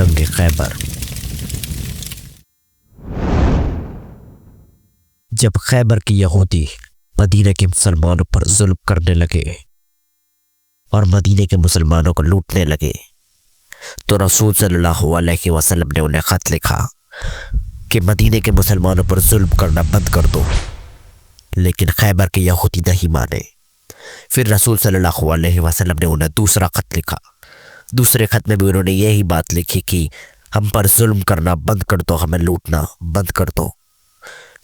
جنگ خیبر۔ جب خیبر کے یہودی مدینے کے مسلمانوں پر ظلم کرنے لگے اور مدینے کے مسلمانوں کو لوٹنے لگے تو رسول صلی اللہ علیہ وسلم نے انہیں خط لکھا کہ مدینے کے مسلمانوں پر ظلم کرنا بند کر دو، لیکن خیبر کے یہودی نہیں مانے۔ پھر رسول صلی اللہ علیہ وسلم نے انہیں دوسرا خط لکھا۔ دوسرے خط میں بھی انہوں نے یہی بات لکھی کہ ہم پر ظلم کرنا بند کر دو، ہمیں لوٹنا بند کر دو۔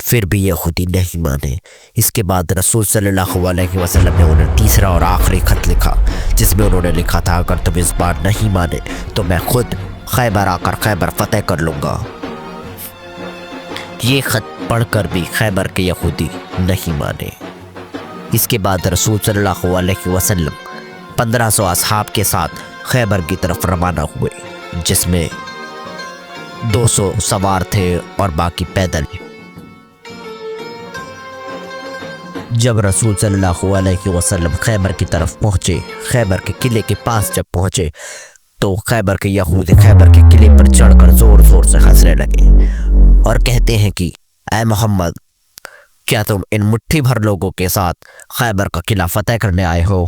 پھر بھی یہودی نہیں مانے۔ اس کے بعد رسول صلی اللہ علیہ وسلم نے انہیں تیسرا اور آخری خط لکھا، جس میں انہوں نے لکھا تھا اگر تم اس بار نہیں مانے تو میں خود خیبر آ کر خیبر فتح کر لوں گا۔ یہ خط پڑھ کر بھی خیبر کے یہودی نہیں مانے۔ اس کے بعد رسول صلی اللہ علیہ وسلم 1500 اصحاب کے ساتھ خیبر کی طرف روانہ ہوئے، جس میں 200 سوار تھے اور باقی پیدل۔ جب رسول صلی اللہ علیہ وسلم خیبر کی طرف پہنچے، خیبر کے قلعے کے پاس جب پہنچے تو خیبر کے یہودی خیبر کے قلعے پر چڑھ کر زور زور سے ہنسنے لگے اور کہتے ہیں کہ اے محمد، کیا تم ان مٹھی بھر لوگوں کے ساتھ خیبر کا قلعہ فتح کرنے آئے ہو؟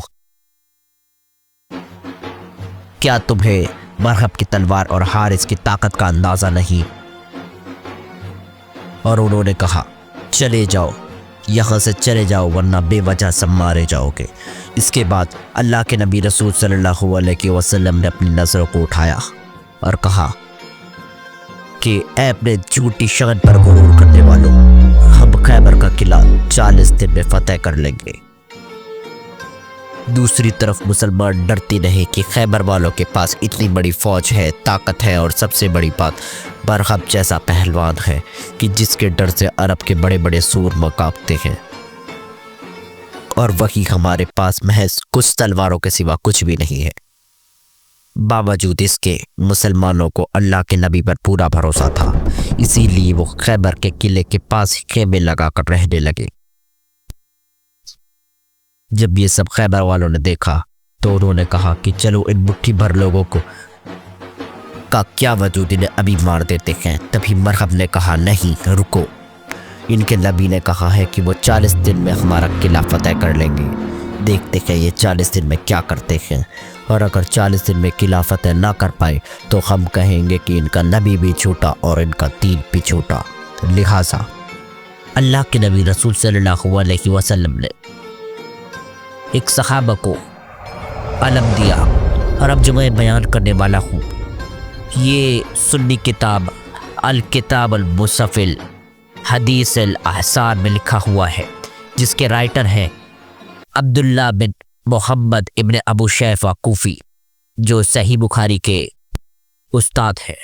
کیا تمہیں مرحب کی تلوار اور حارث کی طاقت کا اندازہ نہیں؟ اور انہوں نے کہا چلے جاؤ، یہاں سے چلے جاؤ ورنہ بے وجہ سب مارے جاؤ گے۔ اس کے بعد اللہ کے نبی رسول صلی اللہ علیہ وسلم نے اپنی نظروں کو اٹھایا اور کہا کہ اے اپنے جھوٹی شان پر غرور کرنے والوں، ہم خیبر کا قلعہ 40 دن میں فتح کر لیں گے۔ دوسری طرف مسلمان ڈرتے نہیں کہ خیبر والوں کے پاس اتنی بڑی فوج ہے، طاقت ہے، اور سب سے بڑی بات برہب جیسا پہلوان ہے کہ جس کے ڈر سے عرب کے بڑے بڑے سورما کانپتے ہیں، اور وہی ہمارے پاس محض کچھ تلواروں کے سوا کچھ بھی نہیں ہے۔ باوجود اس کے مسلمانوں کو اللہ کے نبی پر پورا بھروسہ تھا، اسی لیے وہ خیبر کے قلعے کے پاس ہی خیمے لگا کر رہنے لگے۔ جب یہ سب خیبر والوں نے دیکھا تو انہوں نے کہا کہ چلو ان مٹھی بھر لوگوں کا کیا وجود، انہیں ابھی مار دیتے ہیں۔ تبھی مرحب نے کہا نہیں رکو، ان کے نبی نے کہا ہے کہ وہ 40 دن میں ہمارا قلعہ فتح کر لیں گے، دیکھتے ہیں یہ 40 دن میں کیا کرتے ہیں، اور اگر 40 دن میں قلعہ فتح نہ کر پائے تو ہم کہیں گے کہ ان کا نبی بھی جھوٹا اور ان کا دین بھی جھوٹا۔ لہٰذا اللہ کے نبی رسول صلی اللہ علیہ وسلم نے ایک صحابہ کو علم دیا، اور اب جو میں بیان کرنے والا ہوں یہ سنی کتاب الکتاب المصفل حدیث الاحسان میں لکھا ہوا ہے، جس کے رائٹر ہیں عبداللہ بن محمد ابن ابو شیفہ کوفی، جو صحیح بخاری کے استاد ہیں۔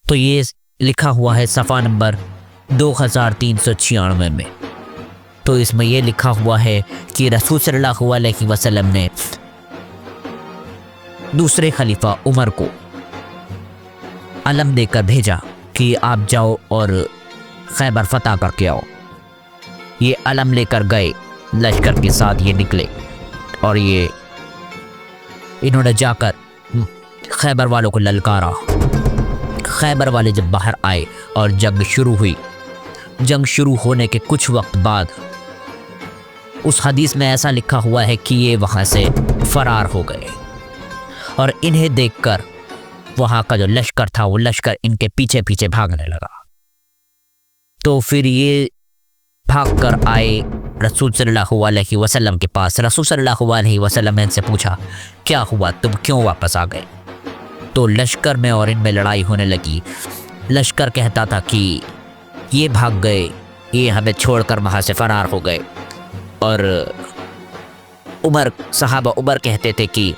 تو یہ لکھا ہوا ہے صفحہ نمبر 2396 میں۔ تو اس میں یہ لکھا ہوا ہے کہ رسول صلی اللہ علیہ وسلم نے دوسرے خلیفہ عمر کو علم دے کر بھیجا کہ آپ جاؤ اور خیبر فتح کر کے آؤ۔ یہ علم لے کر گئے، لشکر کے ساتھ یہ نکلے، اور یہ انہوں نے جا کر خیبر والوں کو للکارا۔ خیبر والے جب باہر آئے اور جنگ شروع ہوئی، جنگ شروع ہونے کے کچھ وقت بعد اس حدیث میں ایسا لکھا ہوا ہے کہ یہ وہاں سے فرار ہو گئے، اور انہیں دیکھ کر وہاں کا جو لشکر تھا وہ لشکر ان کے پیچھے پیچھے بھاگنے لگا۔ تو پھر یہ بھاگ کر آئے رسول صلی اللہ علیہ وسلم کے پاس۔ رسول صلی اللہ علیہ وسلم نے ان سے پوچھا کیا ہوا، تم کیوں واپس آ گئے؟ تو لشکر میں اور ان میں لڑائی ہونے لگی۔ لشکر کہتا تھا کہ یہ بھاگ گئے، یہ ہمیں چھوڑ کر وہاں سے فرار ہو گئے، اور صحابہ عمر کہتے تھے کہ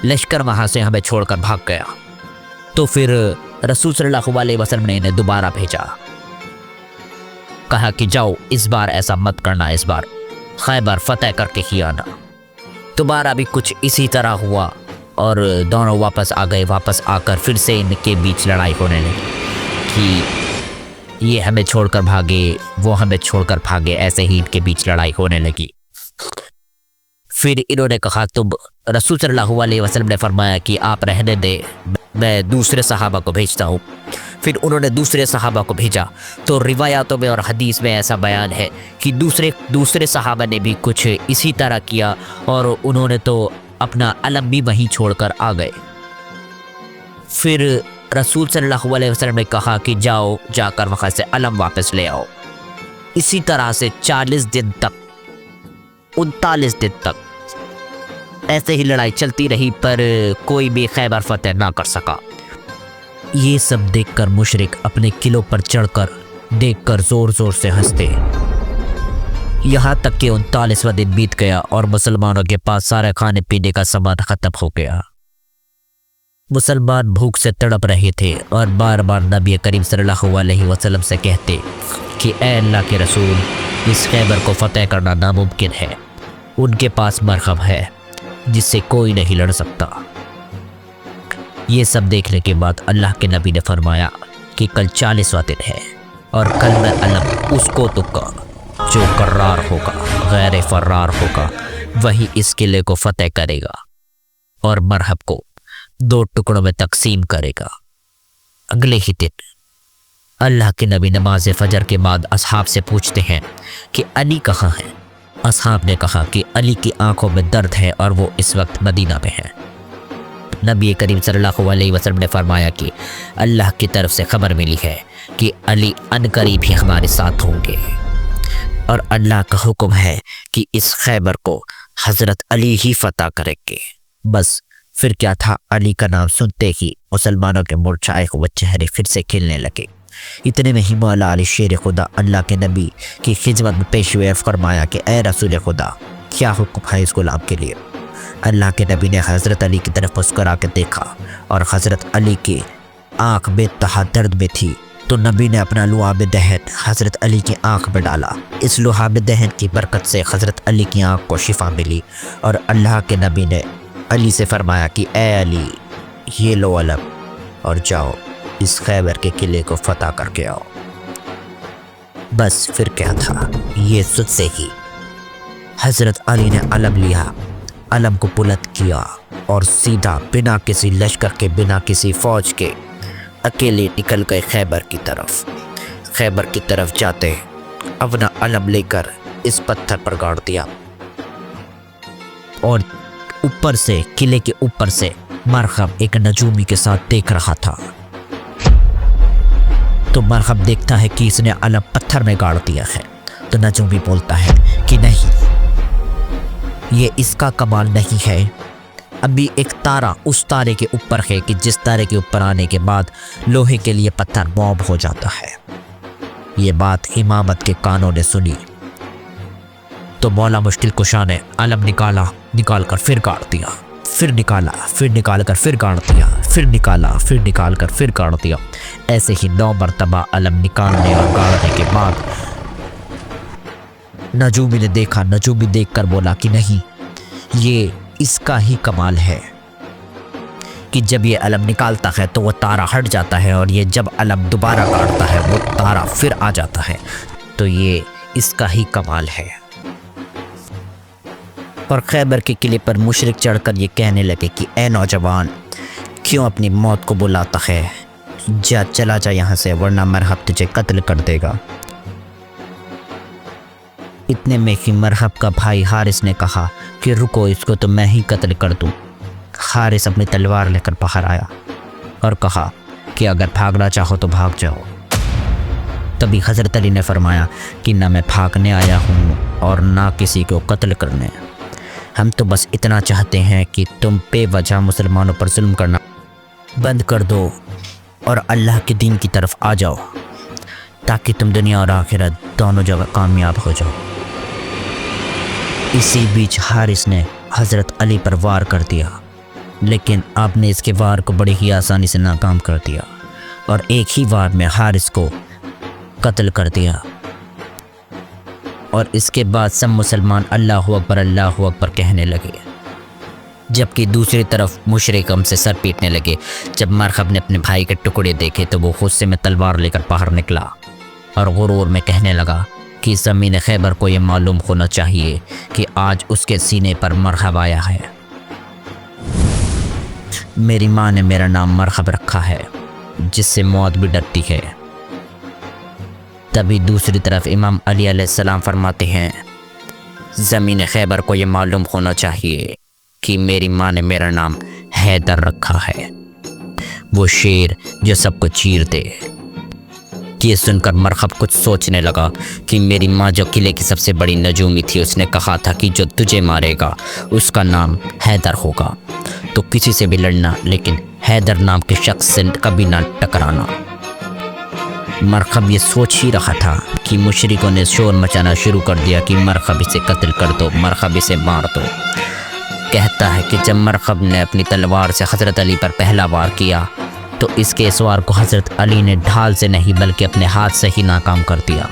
لشکر وہاں سے ہمیں چھوڑ کر بھاگ گیا۔ تو پھر رسول صلی اللہ علیہ وسلم نے انہیں دوبارہ بھیجا، کہا کہ جاؤ اس بار ایسا مت کرنا، اس بار خیبر فتح کر کے ہی آنا۔ دوبارہ بھی کچھ اسی طرح ہوا اور دونوں واپس آ گئے۔ واپس آ کر پھر سے ان کے بیچ لڑائی ہونے لگی کہ یہ ہمیں چھوڑ کر بھاگے، وہ ہمیں چھوڑ کر بھاگے، ایسے ہی ان کے بیچ لڑائی ہونے لگی۔ फिर इन्होंने कहा तुम रसूल सल्लल्लाहु अलैहि वसल्लम ने फरमाया कि आप रहने दे, मैं दूसरे सहाबा को भेजता हूँ। फिर उन्होंने दूसरे सहाबा को भेजा। तो रिवायातों में और हदीस में ऐसा बयान है कि दूसरे सहाबा ने भी कुछ इसी तरह किया और उन्होंने तो अपना अलम भी वहीं छोड़कर आ गए। फिर रसूल सल्लल्लाहु अलैहि वसल्लम ने कहा कि जाओ, जाकर वहाँ से अलम वापस ले आओ। इसी तरह से 40 दिन तक, 39 दिन तक ऐसे ही लड़ाई चलती रही, पर कोई भी खैबर फतेह ना कर सका। ये सब देखकर मुशरिक अपने किलों पर चढ़कर देखकर जोर जोर से हंसते। यहाँ तक कि 39वां दिन बीत गया और मुसलमानों के पास सारे खाने पीने का सामान खत्म हो गया। मुसलमान भूख से तड़प रहे थे और बार बार नबी करीम सल्लल्लाहु अलैहि वसल्लम से कहते कि ए अल्लाह के रसूल, इस खैबर को फतेह करना नामुमकिन है। उनके पास मरहब है जिससे कोई नहीं लड़ सकता। ये सब देखने के बाद अल्लाह के नबी ने फरमाया कि कल 40वां दिन है और कल मैं अलम उसको दूंगा जो कर्रार होगा, गैर फर्रार होगा, वही इस किले को फतेह करेगा और मरहब को 2 टुकड़ों में तकसीम करेगा। अगले ही दिन अल्लाह के नबी नमाज फजर के बाद असहाब से पूछते हैं कि अली कहाँ है। असहाब ने कहा कि अली की आंखों में दर्द है और वो इस वक्त मदीना में है। नबी करीम सल्लल्लाहु अलैहि वसल्लम ने फरमाया कि अल्लाह की तरफ से खबर मिली है कि अली अनकरीब ही हमारे साथ होंगे और अल्लाह का हुक्म है कि इस खैबर को हज़रत अली ही फतह करेंगे। बस फिर क्या था, अली का नाम सुनते ही मुसलमानों के मुरझाए हुए चेहरे फिर से खिलने लगे। इतने में ही मौला अली शेर खुदा अल्लाह के नबी की खिदमत में पेश हुए, फरमाया कि ए रसूल खुदा, क्या हुक्म है इस गुलाम के लिए। अल्लाह के नबी ने हज़रत अली की तरफ मुस्कुरा के देखा और हज़रत अली की आँख बेतहा दर्द में थी। तो नबी ने अपना लुआब दहन हज़रत अली की आँख में डाला। इस लुआब दहन की बरकत से हज़रत अली की आँख को शिफा मिली और अल्लाह के नबी ने अली से फरमाया कि ए अली, ये लो अलम और जाओ इस खैबर के किले को फतह करके आओ। बस फिर क्या था, ये सुध से ही हज़रत अली ने अलम लिया, अलम को बुलंद किया और सीधा बिना किसी लश्कर के, बिना किसी फ़ौज के अकेले निकल गए खैबर की तरफ। खैबर की तरफ जाते अपना अलम लेकर इस पत्थर पर गाड़ दिया और ऊपर से, किले के ऊपर से मरहब एक नजूमी के साथ देख रहा था। तो मरहब देखता है कि इसने अलम पत्थर में गाड़ दिया है। तो नजूमी बोलता है कि नहीं, ये इसका कमाल नहीं है, अभी एक तारा उस तारे के ऊपर है कि जिस तारे के ऊपर आने के बाद लोहे के लिए पत्थर मौब हो जाता है। ये बात इमामत के कानों ने सुनी तो मौला मुश्किल कुशा ने अलम निकाल कर फिर गाड़ दिया, फिर निकाला, फिर निकाल कर फिर गाड़ दिया, फिर निकाला, फिर निकाल कर फिर गाड़ दिया। ऐसे ही 9 मरतबा अलम निकालने और गाड़ने के बाद नजूमी ने देखा। नजूमी देखकर बोला कि नहीं, ये इसका ही कमाल है कि जब ये अलम निकालता है तो वो तारा हट जाता है और ये जब अलम दोबारा गाड़ता है वो तारा फिर आ जाता है। तो ये इसका ही कमाल है। और खैबर के किले पर मुशरिक चढ़कर ये कहने लगे कि ए नौजवान, क्यों अपनी मौत को बुलाता है, जा चला जा यहाँ से, वरना मरहब तुझे कत्ल कर देगा। इतने में ही मरहब का भाई हारिस ने कहा कि रुको, इसको तो मैं ही कत्ल कर दूं। हारिस अपनी तलवार लेकर बाहर आया और कहा कि अगर भागना चाहो तो भाग जाओ। तभी हज़रत अली ने फरमाया कि ना मैं भागने आया हूँ और ना किसी को कत्ल करने, हम तो बस इतना चाहते हैं कि तुम बेवजह मुसलमानों पर जुल्म करना बंद कर दो और अल्लाह के दीन की तरफ आ जाओ, ताकि तुम दुनिया और आखिरत दोनों जगह कामयाब हो जाओ। इसी बीच हारिस ने हज़रत अली पर वार कर दिया, लेकिन आपने इसके वार को बड़ी ही आसानी से नाकाम कर दिया और एक ही वार में हारिस को कत्ल कर दिया। और इसके बाद सब मुसलमान अल्लाहु अकबर कहने लगे, जबकि दूसरी तरफ मुशरिक से सर पीटने लगे। जब मरहब ने अपने भाई के टुकड़े देखे तो वो गुस्से में तलवार लेकर बाहर निकला और गुरूर में कहने लगा कि ज़मीन खैबर को ये मालूम होना चाहिए कि आज उसके सीने पर मरहब आया है। मेरी माँ ने मेरा नाम मरहब रखा है, जिससे मौत भी डरती है। तभी दूसरी तरफ इमाम अली अलैहिस्सलाम फरमाते हैं, ज़मीन खैबर को ये मालूम होना चाहिए कि मेरी माँ ने मेरा नाम हैदर रखा है, वो शेर जो सबको चीर दे। ये सुनकर मरहब कुछ सोचने लगा कि मेरी माँ जो किले की सबसे बड़ी नजूमी थी, उसने कहा था कि जो तुझे मारेगा उसका नाम हैदर होगा, तो किसी से भी लड़ना, लेकिन हैदर नाम के शख्स से कभी ना टकराना। मरहब ये सोच ही रहा था कि मुशरिकों ने शोर मचाना शुरू कर दिया कि मरहब इसे कत्ल कर दो, मरहब इसे मार दो। कहता है कि जब मरहब ने अपनी तलवार से हज़रत अली पर पहला वार किया तो इसके इस वार को हज़रत अली ने ढाल से नहीं बल्कि अपने हाथ से ही नाकाम कर दिया।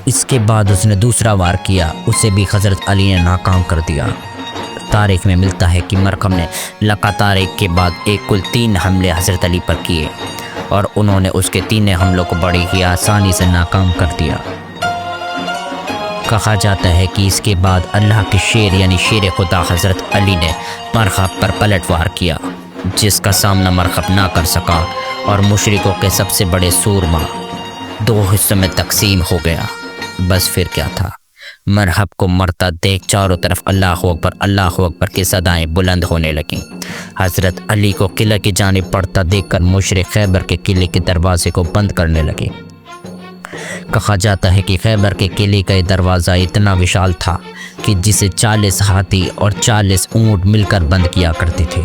इसके बाद उसने दूसरा वार किया, उसे भी हज़रत अली ने नाकाम कर दिया। तारीख में मिलता है कि मरहब ने लगातार एक के बाद एक कुल 3 हमले हज़रत अली पर किए और उन्होंने उसके 3 हमलों को बड़ी ही आसानी से नाकाम कर दिया। कहा जाता है कि इसके बाद अल्लाह के शेर यानी शेर खुदा हज़रत अली ने मरहब पर पलटवार किया, जिसका सामना मरहब ना कर सका और मुशरिकों के सबसे बड़े सूरमा 2 हिस्सों में तकसीम हो गया। बस फिर क्या था, मरहब को मरता देख चारों तरफ अल्लाह अकबर की सदाएं बुलंद होने लगीं। हज़रत अली को किले की जानिब पड़ता देखकर मुशरिक खैबर के किले के दरवाजे को बंद करने लगे। कहा जाता है कि खैबर के किले का दरवाज़ा इतना विशाल था कि जिसे 40 हाथी और 40 ऊँट मिलकर बंद किया करते थे।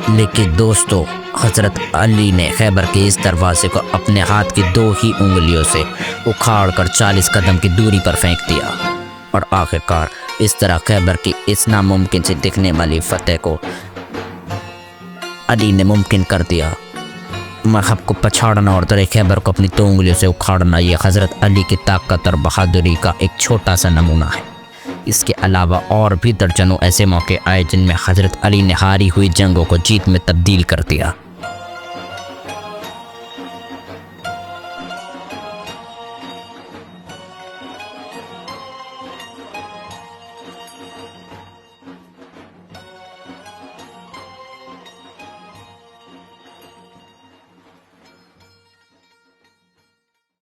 लेकिन दोस्तों, हज़रत अली ने खैबर के इस दरवाजे को अपने हाथ की 2 ही उंगलियों से उखाड़कर 40 कदम की दूरी पर फेंक दिया और आखिरकार इस तरह खैबर की इस नामुमकिन से दिखने वाली फतेह को अली ने मुमकिन कर दिया। मरहब को पछाड़ना और दर खैबर को अपनी 2 उंगलियों से उखाड़ना, ये हज़रत अली की ताकत और बहादुरी का एक छोटा सा नमूना है। इसके अलावा और भी दर्जनों ऐसे मौके आए जिनमें हज़रत अली ने हारी हुई जंगों को जीत में तब्दील कर दिया।